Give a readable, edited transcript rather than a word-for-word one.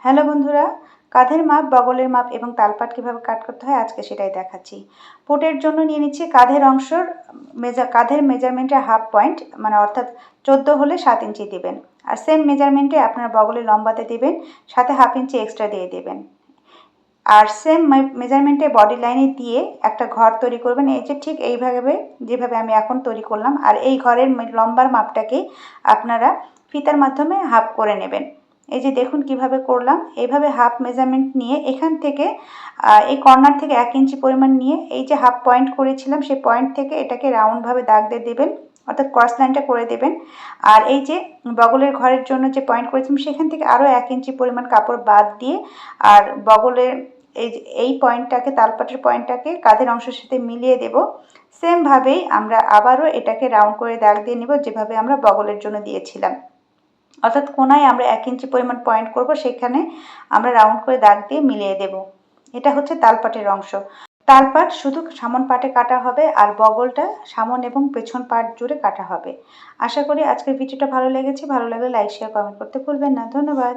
Hello বন্ধুরা, কাঁধের মাপ, বগলের মাপ এবং তালপাট কীভাবে কাট করতে হয় আজকে সেটাই দেখাচ্ছি। পুটের জন্য নিয়ে নিচ্ছি কাঁধের অংশর কাঁধের মেজারমেন্টের হাফ পয়েন্ট, মানে অর্থাৎ 14 হলে 7 ইঞ্চি দেবেন। আর সেম মেজারমেন্টে আপনারা বগলের লম্বাতে দেবেন, সাথে হাফ ইঞ্চি এক্সট্রা দিয়ে দেবেন। আর সেম মেজারমেন্টে বডি লাইনে দিয়ে একটা ঘর তৈরি করবেন, এই যে ঠিক এইভাবে যেভাবে আমি এখন তৈরি করলাম। আর এই ঘরের লম্বার মাপটাকে আপনারা ফিতার মাধ্যমে হাফ করে নেবেন। এই যে দেখুন কিভাবে করলাম, এইভাবে হাফ মেজারমেন্ট নিয়ে এখান থেকে এই কর্নার থেকে 1 ইঞ্চি পরিমাণ নিয়ে এই যে হাফ পয়েন্ট করেছিলাম সেই পয়েন্ট থেকে এটাকে রাউন্ডভাবে দাগ দিয়ে দেবেন, অর্থাৎ ক্রস লাইনটা করে দেবেন। আর এই যে বগলের ঘরের জন্য যে পয়েন্ট করেছিলাম সেখান থেকে আরও 1 ইঞ্চি পরিমাণ কাপড় বাদ দিয়ে আর বগলের এই পয়েন্টটাকে, তালপাটের পয়েন্টটাকে কাঁধের অংশের সাথে মিলিয়ে দেব। সেমভাবেই আমরা আবারও এটাকে রাউন্ড করে দাগ দিয়ে নেব, যেভাবে আমরা বগলের জন্য দিয়েছিলাম। অর্থাৎ কোনায় আমরা 1 ইঞ্চি পরিমাণ পয়েন্ট করব, সেখানে আমরা রাউন্ড করে দাগ দিয়ে মিলিয়ে দেব। এটা হচ্ছে তালপাটের অংশ। তালপাট শুধু সামন পাটে কাটা হবে আর বগলটা সামন এবং পেছন পাট জুড়ে কাটা হবে। আশা করি আজকের ভিডিওটা ভালো লেগেছে। ভালো লাগলে লাইক, শেয়ার, কমেন্ট করতে ভুলবেন না। ধন্যবাদ।